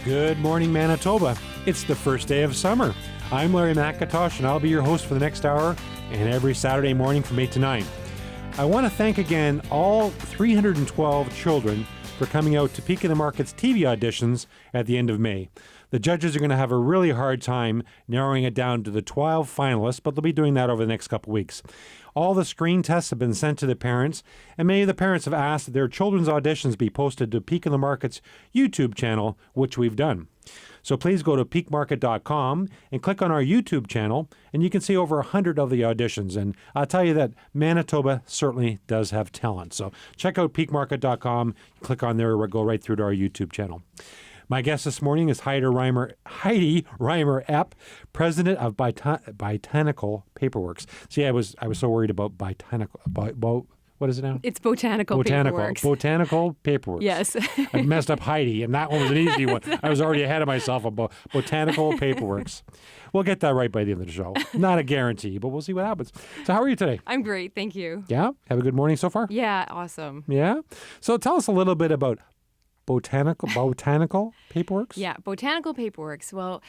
Good morning, Manitoba. It's the first day of summer. I'm Larry McIntosh, and I'll be your host for the next hour and every Saturday morning from 8 to 9. I want to thank again all 312 children for coming out to Peak in the Market's TV auditions at the end of May. The judges are going to have a really hard time narrowing it down to the 12 finalists, but they'll be doing that over the next couple weeks. All the screen tests have been sent to the parents, and many of the parents have asked that their children's auditions be posted to Peak in the Market's YouTube channel, which we've done. So please go to peakmarket.com and click on our YouTube channel, and you can see over 100 of the auditions. And I'll tell you that Manitoba certainly does have talent. So check out peakmarket.com, click on there, or go right through to our YouTube channel. My guest this morning is Heidi Reimer-Epp, president of Botanical Paperworks. See, I was so worried about Botanical. What is it now? It's Botanical Paperworks. Botanical Paperworks. Yes. I messed up Heidi, and that one was an easy one. I was already ahead of myself about Botanical Paperworks. We'll get that right by the end of the show. Not a guarantee, but we'll see what happens. So how are you today? I'm great, thank you. Yeah? Have a good morning so far? Yeah, awesome. Yeah? So tell us a little bit about Botanical Paperworks? Yeah, Botanical Paperworks. Well,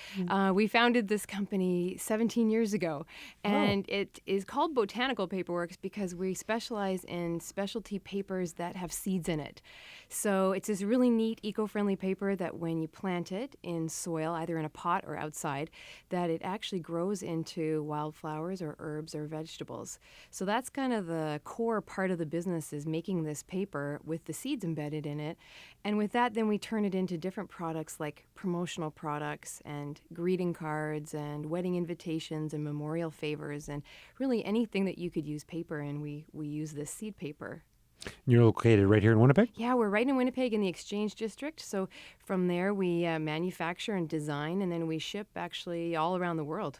we founded this company 17 years ago, and it is called Botanical Paperworks because we specialize in specialty papers that have seeds in it. So it's this really neat eco-friendly paper that when you plant it in soil, either in a pot or outside, that it actually grows into wildflowers or herbs or vegetables. So that's kind of the core part of the business, is making this paper with the seeds embedded in it. And with that, then we turn it into different products like promotional products and greeting cards and wedding invitations and memorial favors and really anything that you could use paper in, we use this seed paper. You're located right here in Winnipeg? Yeah, we're right in Winnipeg in the Exchange District. So from there, we manufacture and design, and then we ship actually all around the world.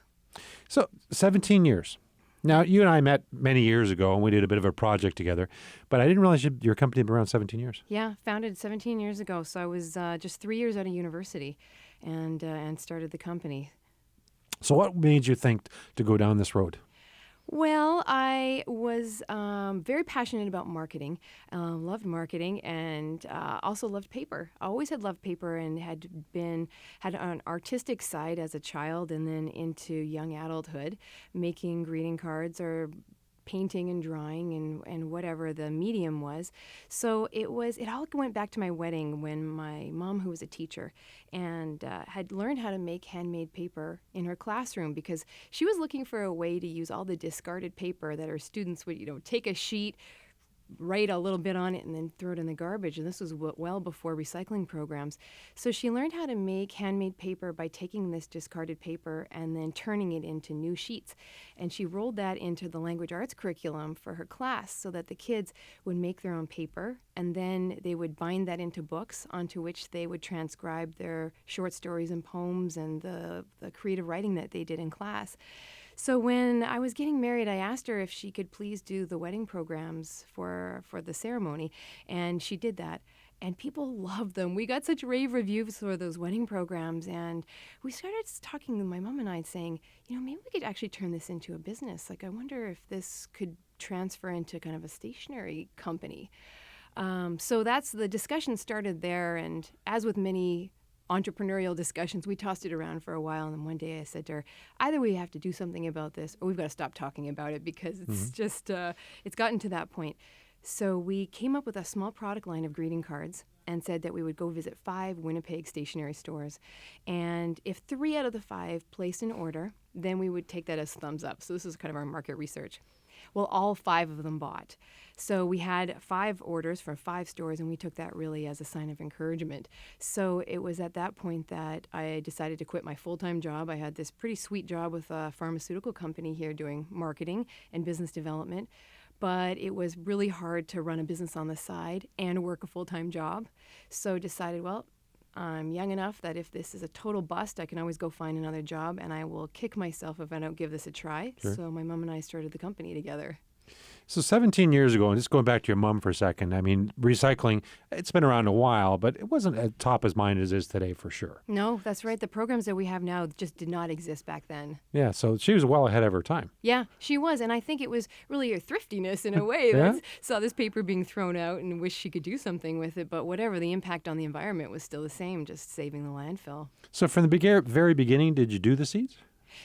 So 17 years. Now, you and I met many years ago, and we did a bit of a project together, but I didn't realize your company had been around 17 years. Yeah, founded 17 years ago. So I was just 3 years out of university and started the company. So what made you think to go down this road? Well, I was very passionate about marketing, loved marketing, and also loved paper. I always had loved paper and had an artistic side as a child, and then into young adulthood, making greeting cards or painting and drawing and whatever the medium was. So it all went back to my wedding when my mom, who was a teacher and had learned how to make handmade paper in her classroom, because she was looking for a way to use all the discarded paper that her students would, take a sheet, write a little bit on it, and then throw it in the garbage. And this was well before recycling programs. So she learned how to make handmade paper by taking this discarded paper and then turning it into new sheets. And she rolled that into the language arts curriculum for her class so that the kids would make their own paper, and then they would bind that into books onto which they would transcribe their short stories and poems and the creative writing that they did in class. So when I was getting married, I asked her if she could please do the wedding programs for the ceremony, and she did that. And people loved them. We got such rave reviews for those wedding programs, and we started talking, my mom and I, saying, maybe we could actually turn this into a business. Like, I wonder if this could transfer into kind of a stationery company. So that's the discussion started there, and as with many entrepreneurial discussions, we tossed it around for a while, and then one day I said to her, either we have to do something about this or we've got to stop talking about it, because it's just, it's gotten to that point. So we came up with a small product line of greeting cards and said that we would go visit 5 Winnipeg stationery stores. And if 3 out of the 5 placed an order, then we would take that as thumbs up. So this is kind of our market research. Well, all 5 of them bought. So we had 5 orders from 5 stores, and we took that really as a sign of encouragement. So it was at that point that I decided to quit my full-time job. I had this pretty sweet job with a pharmaceutical company here doing marketing and business development. But it was really hard to run a business on the side and work a full-time job. So decided, well, I'm young enough that if this is a total bust, I can always go find another job, and I will kick myself if I don't give this a try. Sure. So my mom and I started the company together. So 17 years ago, and just going back to your mom for a second, I mean, recycling, it's been around a while, but it wasn't as top as mind as it is today for sure. No, that's right. The programs that we have now just did not exist back then. Yeah, so she was well ahead of her time. Yeah, she was. And I think it was really her thriftiness in a way Yeah? that saw this paper being thrown out and wished she could do something with it. But whatever, the impact on the environment was still the same, just saving the landfill. So from the very beginning, did you do the seeds?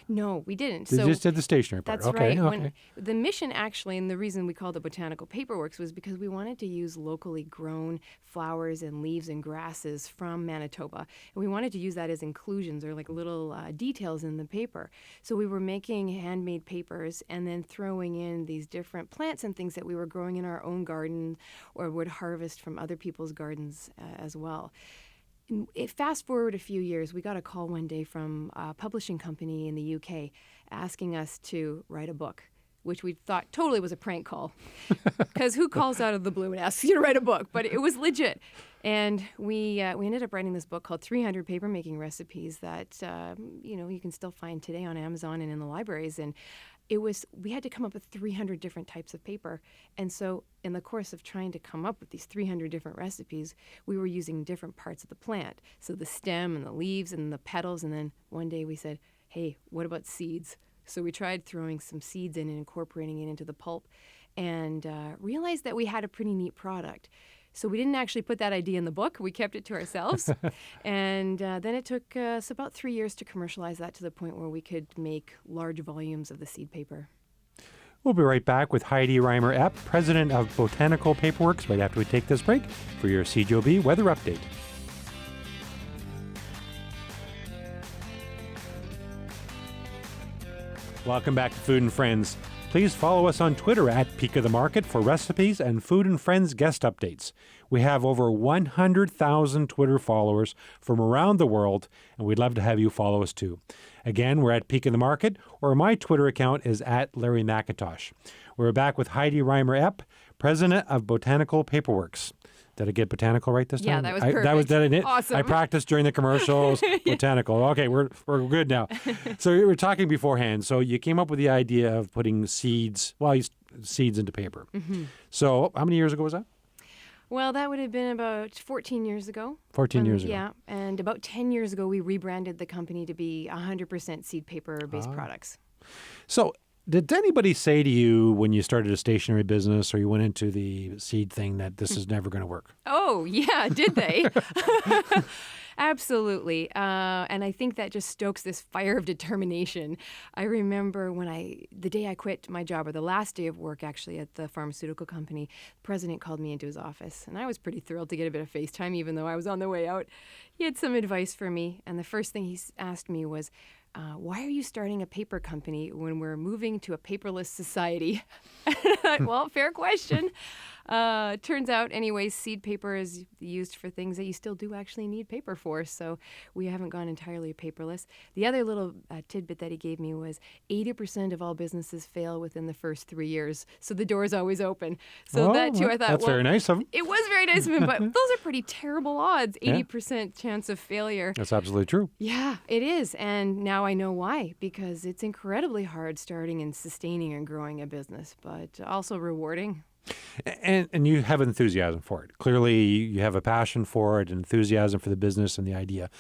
No, we didn't. You just did the stationery part. That's Okay, right. okay. The mission actually, and the reason we called it Botanical Paperworks was because we wanted to use locally grown flowers and leaves and grasses from Manitoba. And we wanted to use that as inclusions or like little details in the paper. So we were making handmade papers and then throwing in these different plants and things that we were growing in our own garden or would harvest from other people's gardens as well. Fast forward a few years, we got a call one day from a publishing company in the UK asking us to write a book, which we thought totally was a prank call. Because who calls out of the blue and asks you to write a book? But it was legit. And we ended up writing this book called 300 Paper Making Recipes that you can still find today on Amazon and in the libraries. And we had to come up with 300 different types of paper. And so in the course of trying to come up with these 300 different recipes, we were using different parts of the plant. So the stem and the leaves and the petals. And then one day we said, hey, what about seeds? So we tried throwing some seeds in and incorporating it into the pulp and realized that we had a pretty neat product. So we didn't actually put that idea in the book. We kept it to ourselves. And then it took us about 3 years to commercialize that to the point where we could make large volumes of the seed paper. We'll be right back with Heidi Reimer-Epp, president of Botanical Paperworks, right after we take this break for your CJOB weather update. Welcome back to Food and Friends. Please follow us on Twitter at Peak of the Market for recipes and Food and Friends guest updates. We have over 100,000 Twitter followers from around the world, and we'd love to have you follow us too. Again, we're at Peak of the Market, or my Twitter account is at Larry McIntosh. We're back with Heidi Reimer-Epp, president of Botanical Paperworks. Did I get Botanical right this time? Yeah, that was perfect. That it? Awesome. I practiced during the commercials. Botanical. Okay, we're good now. So we were talking beforehand. So you came up with the idea of putting seeds into paper. Mm-hmm. So how many years ago was that? Well, that would have been about 14 years ago. 14 years ago. Yeah, and about 10 years ago, we rebranded the company to be 100% seed paper-based products. So did anybody say to you when you started a stationery business or you went into the seed thing that this is never going to work? Oh, yeah, did they? Absolutely. And I think that just stokes this fire of determination. I remember the day I quit my job, or the last day of work actually at the pharmaceutical company, the president called me into his office. And I was pretty thrilled to get a bit of FaceTime, even though I was on the way out. He had some advice for me. And the first thing he asked me was, why are you starting a paper company when we're moving to a paperless society? Well, fair question. Turns out, anyways, seed paper is used for things that you still do actually need paper for, so we haven't gone entirely paperless. The other little tidbit that he gave me was 80% of all businesses fail within the first 3 years, so the door is always open. So that too, I thought, that's very nice of him. It was very nice of him, but those are pretty terrible odds, 80% chance of failure. That's absolutely true. Yeah, it is, and now I know why, because it's incredibly hard starting and sustaining and growing a business, but also rewarding. And you have enthusiasm for it. Clearly, you have a passion for it, enthusiasm for the business and the idea.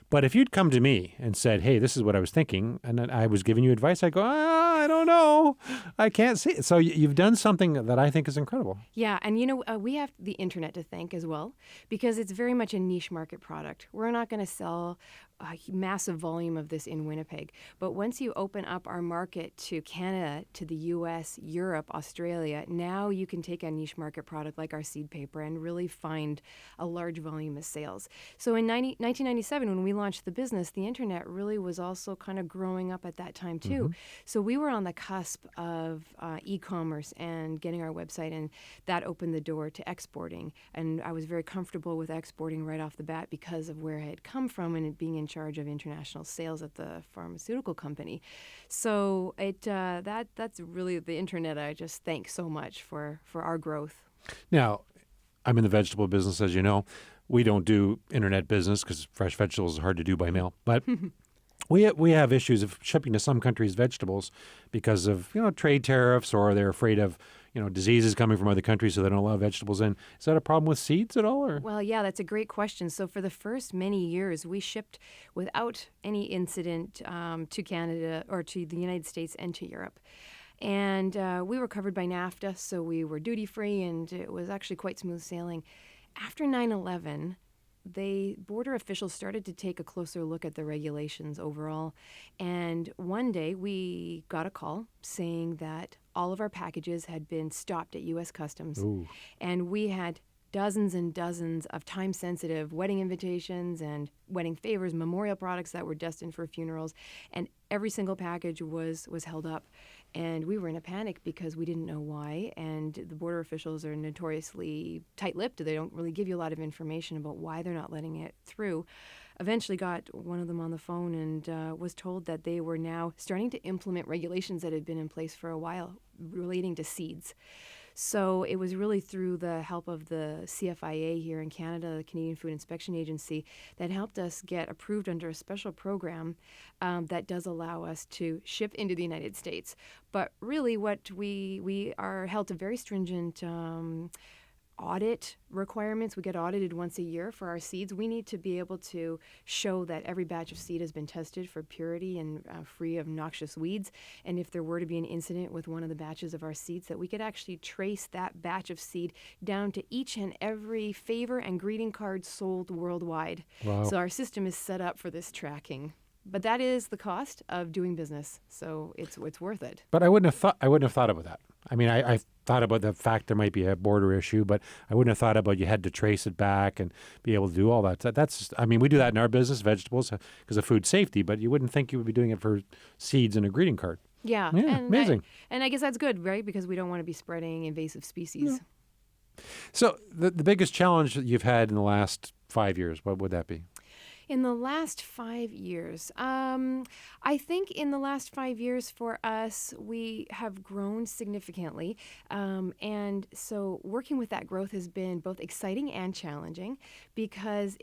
But if you'd come to me and said, hey, this is what I was thinking, and then I was giving you advice, I'd go, I don't know. I can't see it. So you've done something that I think is incredible. Yeah, and we have the internet to thank as well, because it's very much a niche market product. We're not going to sell a massive volume of this in Winnipeg. But once you open up our market to Canada, to the US, Europe, Australia, now you can take a niche market product like our seed paper and really find a large volume of sales. So in 1997, when we launched the business, the internet really was also kind of growing up at that time too. Mm-hmm. So we were on the cusp of e-commerce and getting our website, and that opened the door to exporting. And I was very comfortable with exporting right off the bat because of where I had come from and it being in charge of international sales at the pharmaceutical company. So that's really the internet. I just thank so much for our growth. Now, I'm in the vegetable business, as you know. We don't do internet business because fresh vegetables are hard to do by mail. But We have issues of shipping to some countries vegetables because of trade tariffs, or they're afraid of diseases coming from other countries, so they don't allow vegetables in. Is that a problem with seeds at all? Or? Well, yeah, that's a great question. So for the first many years, we shipped without any incident to Canada or to the United States and to Europe. And we were covered by NAFTA, so we were duty-free, and it was actually quite smooth sailing. After 9/11, border officials started to take a closer look at the regulations overall. And one day we got a call saying that all of our packages had been stopped at U.S. Customs. Ooh. And we had dozens and dozens of time-sensitive wedding invitations and wedding favors, memorial products that were destined for funerals, and every single package was held up. And we were in a panic because we didn't know why, and the border officials are notoriously tight-lipped. They don't really give you a lot of information about why they're not letting it through. Eventually got one of them on the phone and was told that they were now starting to implement regulations that had been in place for a while relating to seeds. So it was really through the help of the CFIA here in Canada, the Canadian Food Inspection Agency, that helped us get approved under a special program that does allow us to ship into the United States. But really what we are held to very stringent audit requirements. We get audited once a year for our seeds. We need to be able to show that every batch of seed has been tested for purity and free of noxious weeds. And if there were to be an incident with one of the batches of our seeds, that we could actually trace that batch of seed down to each and every favor and greeting card sold worldwide. Wow. So our system is set up for this tracking. But that is the cost of doing business, so it's worth it. But I wouldn't have thought about that. I mean, I thought about the fact there might be a border issue, but I wouldn't have thought about you had to trace it back and be able to do all that. I mean, we do that in our business, vegetables, because of food safety, but you wouldn't think you would be doing it for seeds and a greeting card. Yeah, amazing. And I guess that's good, right? Because we don't want to be spreading invasive species. Yeah. So the biggest challenge that you've had in the last 5 years, what would that be? In the last 5 years, I think in the last 5 years for us, we have grown significantly. And so working with that growth has been both exciting and challenging because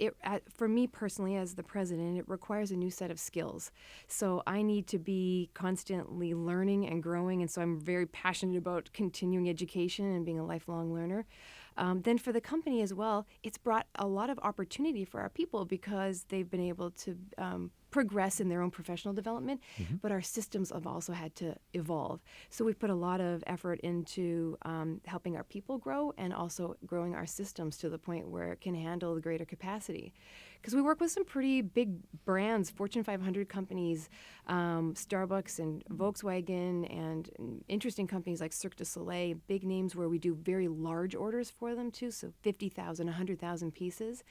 for me personally as the president, it requires a new set of skills. So I need to be constantly learning and growing. And so I'm very passionate about continuing education and being a lifelong learner. Then for the company as well, it's brought a lot of opportunity for our people because they've been able to progress in their own professional development, but our systems have also had to evolve. So we've put a lot of effort into helping our people grow and also growing our systems to the point where it can handle the greater capacity. Because we work with some pretty big brands, Fortune 500 companies, Starbucks and Volkswagen, and interesting companies like Cirque du Soleil, big names where we do very large orders for them too, so 50,000, 100,000 pieces.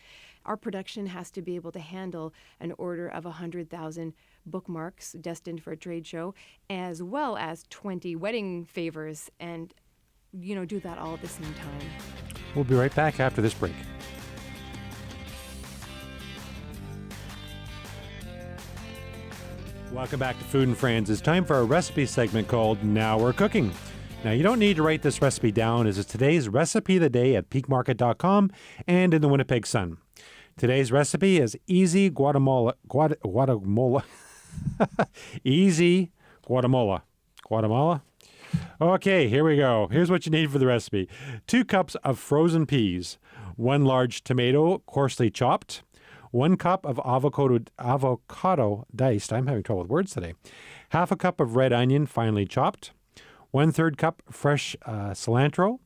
Our production has to be able to handle an order of 100,000 bookmarks destined for a trade show, as well as 20 wedding favors, and do that all at the same time. We'll be right back after this break. Welcome back to Food and Friends. It's time for a recipe segment called Now We're Cooking. Now, you don't need to write this recipe down, as it's today's recipe of the day at peakmarket.com and in the Winnipeg Sun. Today's recipe is easy Guatemala. Easy Guatemala. Guatemala? Okay, here we go. Here's what you need for the recipe. 2 cups of frozen peas, 1 large tomato coarsely chopped, 1 cup of avocado diced. I'm having trouble with words today. Half a cup of red onion finely chopped. 1/3 cup fresh cilantro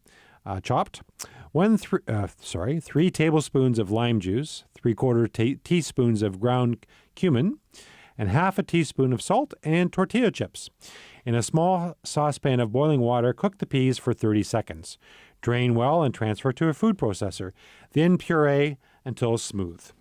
chopped. 3 tablespoons of lime juice. 3/4 teaspoons of ground cumin, and half a teaspoon of salt and tortilla chips. In a small saucepan of boiling water, cook the peas for 30 seconds. Drain well and transfer to a food processor. Then puree until smooth.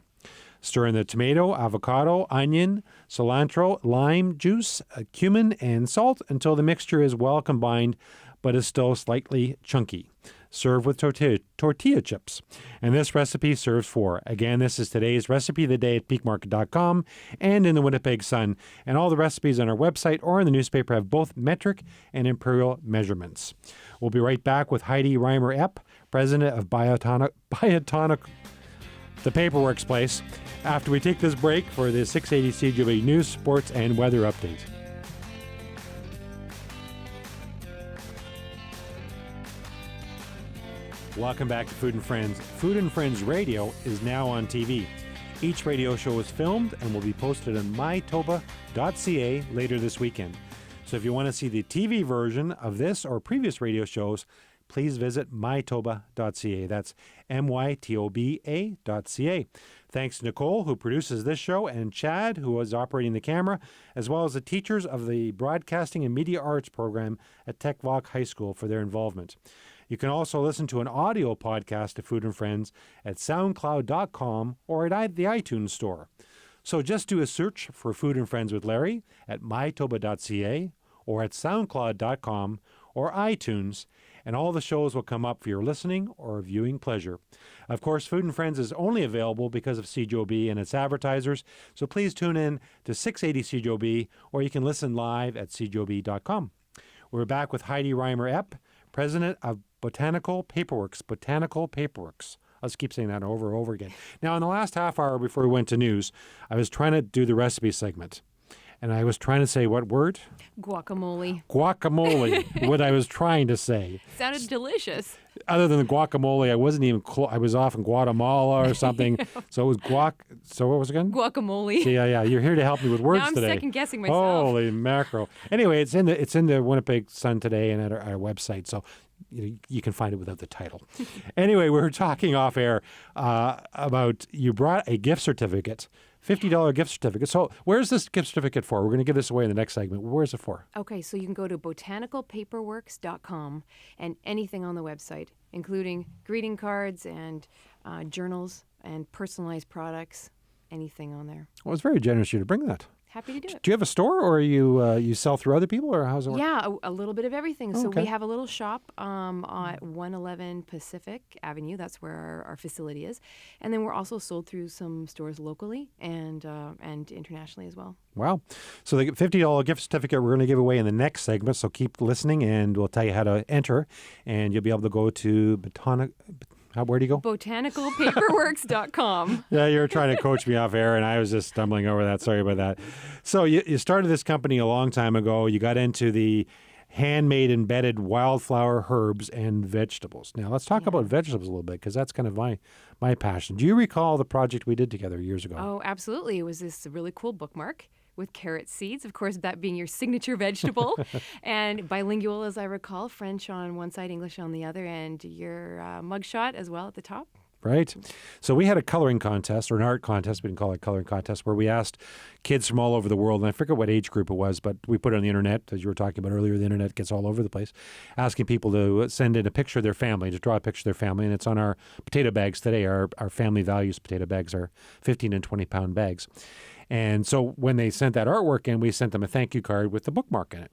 Stir in the tomato, avocado, onion, cilantro, lime juice, cumin, and salt until the mixture is well combined but is still slightly chunky. Serve with tortilla chips. And this recipe serves 4. Again, this is today's recipe of the day at peakmarket.com and in the Winnipeg Sun. And all the recipes on our website or in the newspaper have both metric and imperial measurements. We'll be right back with Heidi Reimer-Epp, president of the Paperworks place, after we take this break for the 680 CJB News, Sports, and Weather Update. Welcome back to Food and Friends. Food and Friends Radio is now on TV. Each radio show is filmed and will be posted on Mytoba.ca later this weekend. So if you want to see the TV version of this or previous radio shows, please visit Mytoba.ca. That's MYTOBA.ca. Thanks to Nicole, who produces this show, and Chad, who is operating the camera, as well as the teachers of the Broadcasting and Media Arts program at Techvoc High School for their involvement. You can also listen to an audio podcast of Food and Friends at SoundCloud.com or at the iTunes Store. So just do a search for Food and Friends with Larry at Mytoba.ca or at SoundCloud.com or iTunes, and all the shows will come up for your listening or viewing pleasure. Of course, Food and Friends is only available because of CJOB and its advertisers, so please tune in to 680 CJOB, or you can listen live at cjob.com. We're back with Heidi Reimer-Epp, president of Botanical Paperworks. Botanical Paperworks. I'll just keep saying that over and over again. Now, in the last half hour before we went to news, I was trying to do the recipe segment. And I was trying to say what word? Guacamole. Guacamole, what I was trying to say. Sounded delicious. Other than the guacamole, I wasn't even I was off in Guatemala or something. So it was So what was it again? Guacamole. Yeah. You're here to help me with words now I'm today. second guessing myself. Holy mackerel. Anyway, it's in the Winnipeg Sun today and at our website. So you can find it without the title. Anyway, we were talking off air about you brought a gift certificate. $50 gift certificate. So where's this gift certificate for? We're going to give this away in the next segment. Where's it for? Okay, so you can go to botanicalpaperworks.com and anything on the website, including greeting cards and journals and personalized products, anything on there. Well, it's very generous of you to bring that. Happy to do it. Do you have a store, or you sell through other people, or how's it work? Yeah, a little bit of everything. So Okay. we have a little shop at 111 Pacific Avenue. That's where our facility is. And then we're also sold through some stores locally and internationally as well. Wow. So the $50 gift certificate we're going to give away in the next segment, so keep listening, and we'll tell you how to enter, and you'll be able to go to where do you go? Botanicalpaperworks.com. Yeah, you were trying to coach me off air, and I was just stumbling over that. Sorry about that. So you started this company a long time ago. You got into the handmade embedded wildflower herbs and vegetables. Now, let's talk about vegetables a little bit, because that's kind of my passion. Do you recall the project we did together years ago? Oh, absolutely. It was this really cool bookmark with carrot seeds, of course, that being your signature vegetable, and bilingual, as I recall, French on one side, English on the other, and your mugshot as well at the top. Right. So we had a coloring contest, or an art contest, we didn't call it a coloring contest, where we asked kids from all over the world, and I forget what age group it was, but we put it on the internet, as you were talking about earlier. The internet gets all over the place, asking people to send in a picture of their family, to draw a picture of their family, and it's on our potato bags today. Our family values potato bags are 15 and 20 pound bags. And so when they sent that artwork in, we sent them a thank you card with the bookmark in it.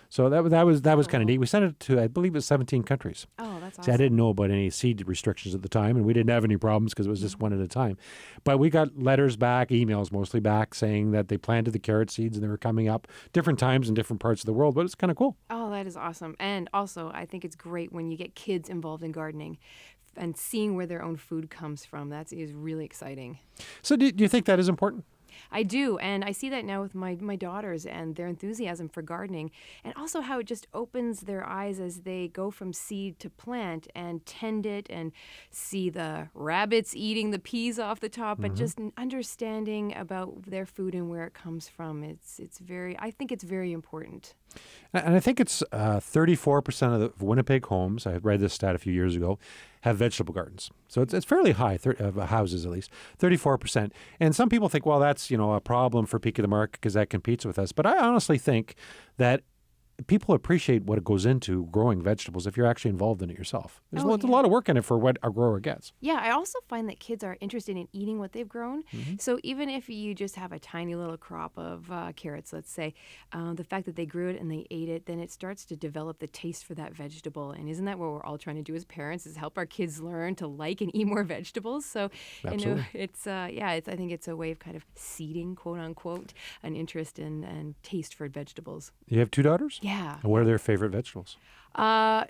So that was kind of neat. We sent it to, I believe it was 17 countries. Oh, that's awesome. See, I didn't know about any seed restrictions at the time, and we didn't have any problems because it was just one at a time. But we got letters back, emails mostly back, saying that they planted the carrot seeds and they were coming up different times in different parts of the world. But it's kind of cool. Oh, that is awesome. And also, I think it's great when you get kids involved in gardening and seeing where their own food comes from. That is really exciting. So do you think that is important? I do, and I see that now with my daughters and their enthusiasm for gardening, and also how it just opens their eyes as they go from seed to plant and tend it and see the rabbits eating the peas off the top, but just an understanding about their food and where it comes from. I think it's very important. And I think it's 34% of the Winnipeg homes, I had read this stat a few years ago, have vegetable gardens. So it's fairly high, houses at least, 34%. And some people think, well, that's a problem for Peak of the Mark because that competes with us. But I honestly think that people appreciate what it goes into growing vegetables if you're actually involved in it yourself. There's a lot of work in it for what a grower gets. Yeah, I also find that kids are interested in eating what they've grown. So even if you just have a tiny little crop of carrots, let's say, the fact that they grew it and they ate it, then it starts to develop the taste for that vegetable. And isn't that what we're all trying to do as parents, is help our kids learn to like and eat more vegetables? So, Absolutely. I think it's a way of kind of seeding, quote unquote, an interest and taste for vegetables. You have 2 daughters? Yeah. And what are their favorite vegetables?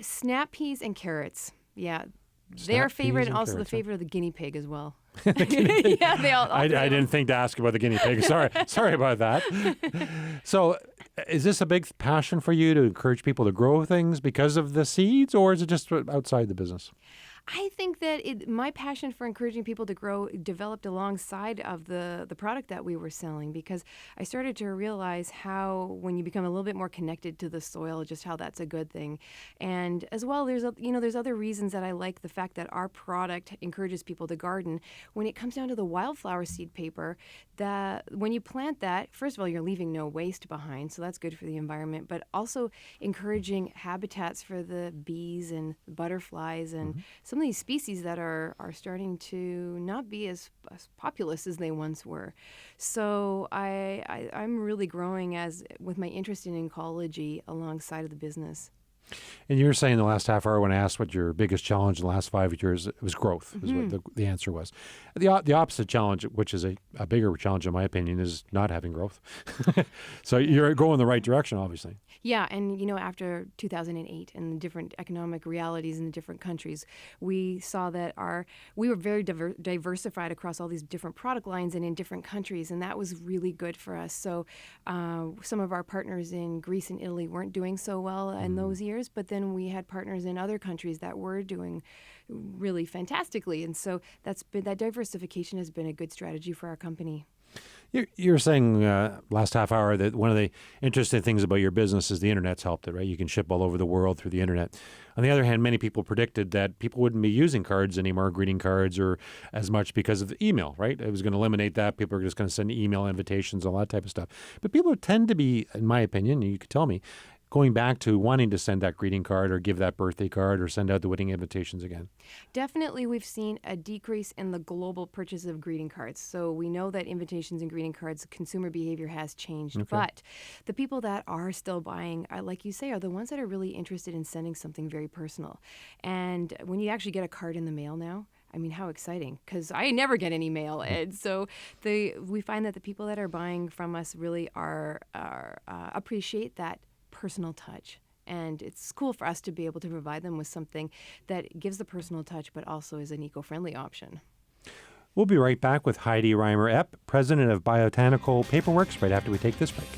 Snap peas and carrots. Yeah. Their favorite, peas and and also the carrots, huh? favorite of the guinea pig as well. I, Yeah, they all I three of them. didn't think to ask about the guinea pig. Sorry about that. So, is this a big passion for you to encourage people to grow things because of the seeds, or is it just outside the business? I think that my passion for encouraging people to grow developed alongside of the product that we were selling, because I started to realize how when you become a little bit more connected to the soil, just how that's a good thing. And as well, there's other reasons that I like the fact that our product encourages people to garden. When it comes down to the wildflower seed paper, that when you plant that, first of all, you're leaving no waste behind, so that's good for the environment, but also encouraging habitats for the bees and butterflies and some of these species that are starting to not be as populous as they once were. So I'm really growing with my interest in ecology alongside of the business. And you were saying the last half hour when I asked what your biggest challenge in the last 5 years, it was growth, is what the answer was. The opposite challenge, which is a bigger challenge in my opinion, is not having growth. So you're going in the right direction, obviously. Yeah, and after 2008 and the different economic realities in the different countries, we saw that we were very diversified across all these different product lines and in different countries, and that was really good for us. So some of our partners in Greece and Italy weren't doing so well in those years, but then we had partners in other countries that were doing really fantastically, and so that diversification has been a good strategy for our company. You were saying last half hour that one of the interesting things about your business is the internet's helped it, right? You can ship all over the world through the internet. On the other hand, many people predicted that people wouldn't be using cards anymore, greeting cards, or as much because of the email, right? It was going to eliminate that. People are just going to send email invitations, all that type of stuff. But people tend to be, in my opinion, you could tell me, going back to wanting to send that greeting card or give that birthday card or send out the wedding invitations again. Definitely, we've seen a decrease in the global purchase of greeting cards. So we know that invitations and greeting cards, consumer behavior has changed. Okay. But the people that are still buying, like you say, are the ones that are really interested in sending something very personal. And when you actually get a card in the mail now, I mean, how exciting, because I never get any mail. And so we find that the people that are buying from us really appreciate that personal touch. And it's cool for us to be able to provide them with something that gives the personal touch, but also is an eco-friendly option. We'll be right back with Heidi Reimer-Epp, president of Botanical Paperworks, right after we take this break.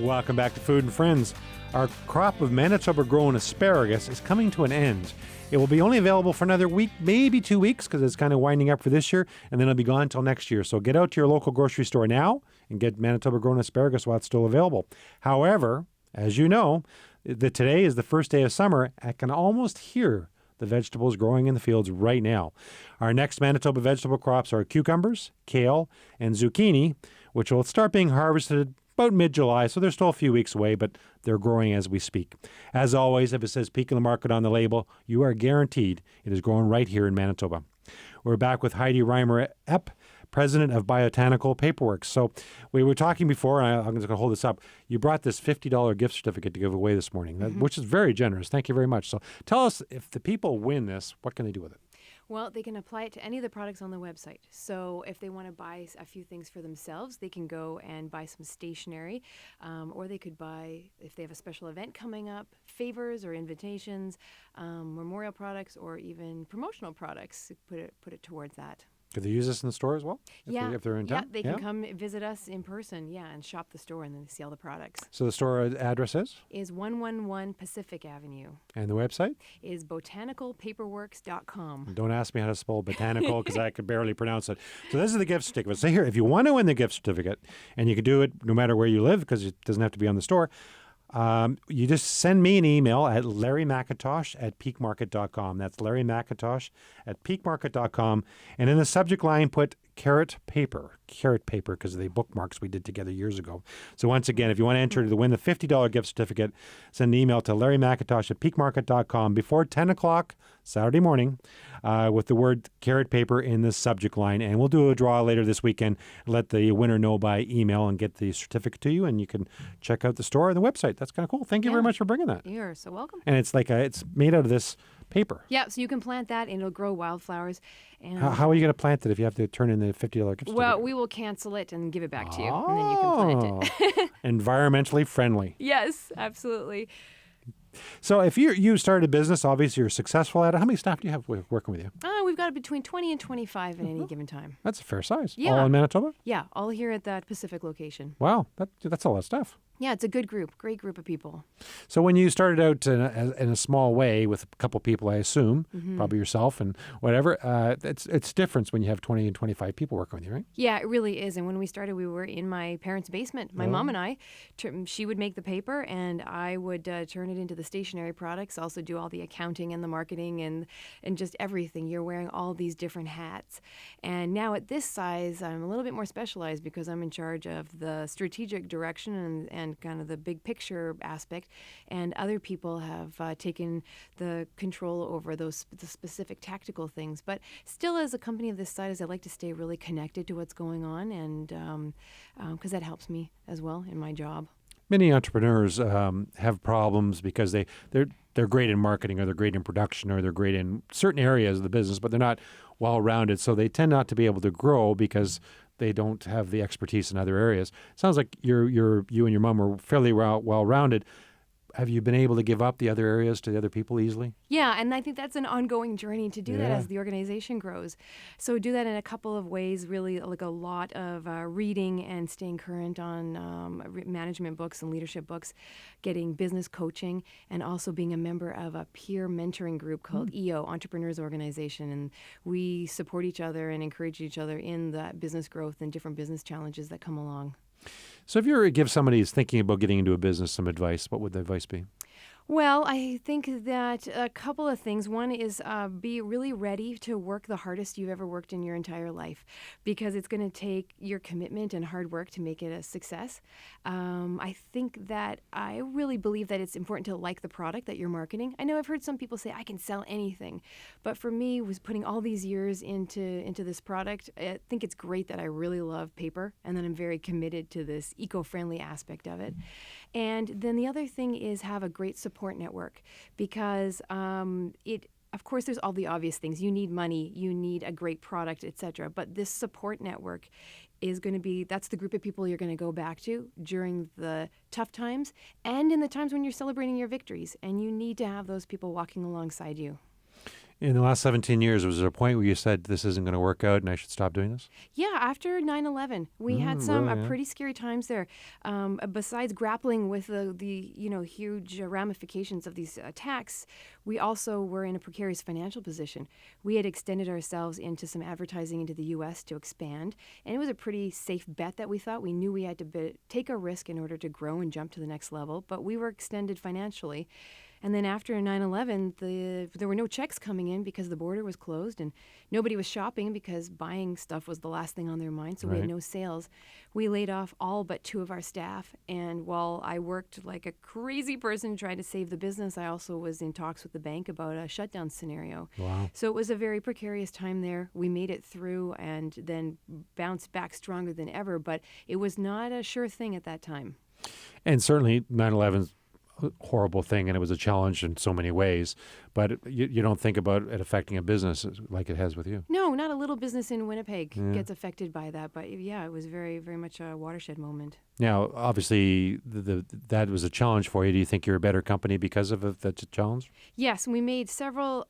Welcome back to Food and Friends. Our crop of Manitoba-grown asparagus is coming to an end. It will be only available for another week, maybe 2 weeks, because it's kind of winding up for this year, and then it'll be gone until next year. So get out to your local grocery store now and get Manitoba-grown asparagus while it's still available. However, as you know, today is the first day of summer. I can almost hear the vegetables growing in the fields right now. Our next Manitoba vegetable crops are cucumbers, kale, and zucchini, which will start being harvested about mid-July, so they're still a few weeks away, but they're growing as we speak. As always, if it says Peak of the Market on the label, you are guaranteed it is grown right here in Manitoba. We're back with Heidi Reimer-Epp, president of Botanical Paperworks. So we were talking before, and I'm just going to hold this up. You brought this $50 gift certificate to give away this morning, which is very generous. Thank you very much. So tell us, if the people win this, what can they do with it? Well, they can apply it to any of the products on the website. So if they want to buy a few things for themselves, they can go and buy some stationery, or they could buy, if they have a special event coming up, favors or invitations, memorial products, or even promotional products. Put it towards that. Could they use this in the store as well? If they're in town? Yeah, they can come visit us in person, and shop the store and then see all the products. So the store address is? Is 111 Pacific Avenue. And the website? Is botanicalpaperworks.com. Don't ask me how to spell botanical because I could barely pronounce it. So this is the gift certificate. So here, if you want to win the gift certificate, and you can do it no matter where you live because it doesn't have to be on the store, you just send me an email at larrymcintosh@peakmarket.com. That's larrymcintosh@peakmarket.com. And in the subject line, put carrot paper, because of the bookmarks we did together years ago. So once again, if you want to enter to win the $50 gift certificate, send an email to larrymcintosh@peakmarket.com before 10 o'clock Saturday morning with the word carrot paper in the subject line. And we'll do a draw later this weekend, let the winner know by email and get the certificate to you. And you can check out the store and the website. That's kind of cool. Thank you very much for bringing that. You're so welcome. And it's like it's made out of this paper. Yeah, so you can plant that and it'll grow wildflowers. And How are you going to plant it if you have to turn in the $50 gift well, certificate? we will cancel it and give it back to you, and then you can plant it. Environmentally friendly. Yes, absolutely. So if you started a business, obviously you're successful at it. How many staff do you have working with you? We've got between 20 and 25 at any given time. That's a fair size. Yeah. All in Manitoba? Yeah, all here at that Pacific location. Wow, that's a lot of stuff. Yeah, it's a good group, great group of people. So when you started out in a small way with a couple people, I assume, Mm-hmm. probably yourself and whatever, it's different when you have 20 and 25 people working with you, right? Yeah, it really is. And when we started, we were in my parents' basement. My mom and I, she would make the paper, and I would turn it into the stationery products, also do all the accounting and the marketing and just everything. You're wearing all these different hats. And now at this size, I'm a little bit more specialized because I'm in charge of the strategic direction and kind of the big picture aspect. And other people have taken the control over the specific tactical things. But still, as a company of this size, I like to stay really connected to what's going on, and because that helps me as well in my job. Many entrepreneurs have problems because they're great in marketing, or they're great in production, or they're great in certain areas of the business, but they're not well-rounded. So they tend not to be able to grow because they don't have the expertise in other areas. Sounds like you and your mom were fairly well-rounded. Have you been able to give up the other areas to the other people easily? Yeah, and I think that's an ongoing journey to do that Yeah. as the organization grows. So do that in a couple of ways, really, like a lot of reading and staying current on management books and leadership books, getting business coaching, and also being a member of a peer mentoring group called EO, Entrepreneurs Organization. And we support each other and encourage each other in that business growth and different business challenges that come along. So if you were to give somebody who's thinking about getting into a business some advice, what would the advice be? Well, I think that a couple of things. One is be really ready to work the hardest you've ever worked in your entire life, because it's going to take your commitment and hard work to make it a success. I think that I really believe that it's important to like the product that you're marketing. I know I've heard some people say, I can sell anything. But for me, was putting all these years into this product, I think it's great that I really love paper and that I'm very committed to this eco-friendly aspect of it. And then the other thing is have a great support network, because of course, there's all the obvious things. You need money, you need a great product, etc. But this support network is going to be, that's the group of people you're going to go back to during the tough times and in the times when you're celebrating your victories. And you need to have those people walking alongside you. In the last 17 years, was there a point where you said, this isn't going to work out and I should stop doing this? Yeah, after 9/11, we had some really, yeah. pretty scary times there. Besides grappling with the huge ramifications of these attacks, we also were in a precarious financial position. We had extended ourselves into some advertising into the U.S. to expand, and it was a pretty safe bet that we thought. We knew we had to take a risk in order to grow and jump to the next level, but we were extended financially. And then after 9/11, there were no checks coming in because the border was closed, and nobody was shopping because buying stuff was the last thing on their mind, so we had Right. no sales. We laid off all but 2 of our staff, and while I worked like a crazy person trying to save the business, I also was in talks with the bank about a shutdown scenario. Wow. So it was a very precarious time there. We made it through and then bounced back stronger than ever, but it was not a sure thing at that time. And certainly 9/11's a horrible thing, and it was a challenge in so many ways, but you don't think about it affecting a business like it has with you. No, not a little business in Winnipeg gets affected by that. But yeah, it was very, very much a watershed moment. Now, obviously, that was a challenge for you. Do you think you're a better company because of the challenge? Yes, we made several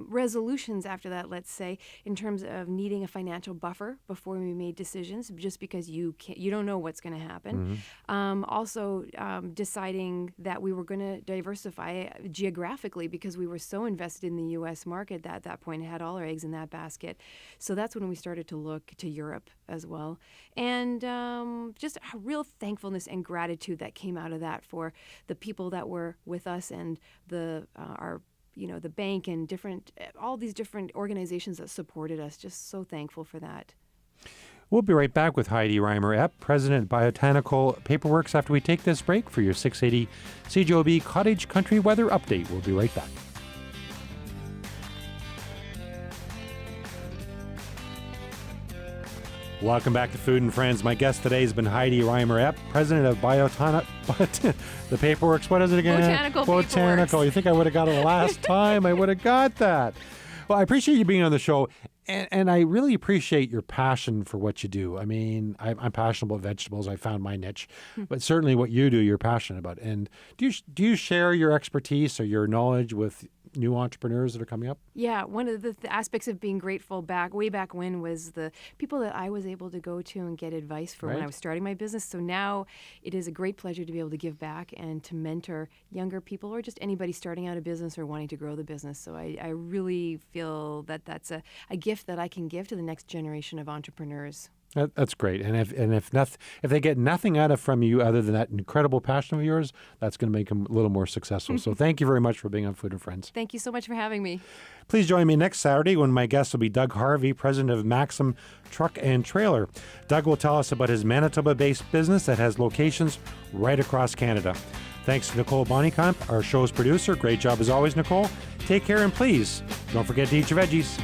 resolutions after that, let's say, in terms of needing a financial buffer before we made decisions, just because you don't know what's going to happen. Also, deciding that we were going to diversify geographically because we were so invested in the U.S. market that at that point had all our eggs in that basket. So that's when we started to look to Europe as well. And just a real thankfulness and gratitude that came out of that for the people that were with us and the bank and all these different organizations that supported us. Just so thankful for that. We'll be right back with Heidi Reimer-Epp, President of Botanical Paperworks, after we take this break for your 680 CJOB Cottage Country Weather Update. We'll be right back. Welcome back to Food and Friends. My guest today has been Heidi Reimer-Epp, president of the Paperworks. What is it again? Botanical. Botanical. You think I would have got it last time? I would have got that. Well, I appreciate you being on the show, and I really appreciate your passion for what you do. I mean, I'm passionate about vegetables. I found my niche, but certainly what you do, you're passionate about. And do you share your expertise or your knowledge with new entrepreneurs that are coming up? Yeah, one of the aspects of being grateful way back when was the people that I was able to go to and get advice for when I was starting my business. So now it is a great pleasure to be able to give back and to mentor younger people or just anybody starting out a business or wanting to grow the business. So I really feel that that's a gift that I can give to the next generation of entrepreneurs. That's great, and if they get nothing out of from you other than that incredible passion of yours, that's going to make them a little more successful. So thank you very much for being on Food and Friends. Thank you so much for having me. Please join me next Saturday when my guest will be Doug Harvey, president of Maxim Truck and Trailer. Doug will tell us about his Manitoba-based business that has locations right across Canada. Thanks to Nicole Bonikamp, our show's producer. Great job as always, Nicole. Take care, and please don't forget to eat your veggies.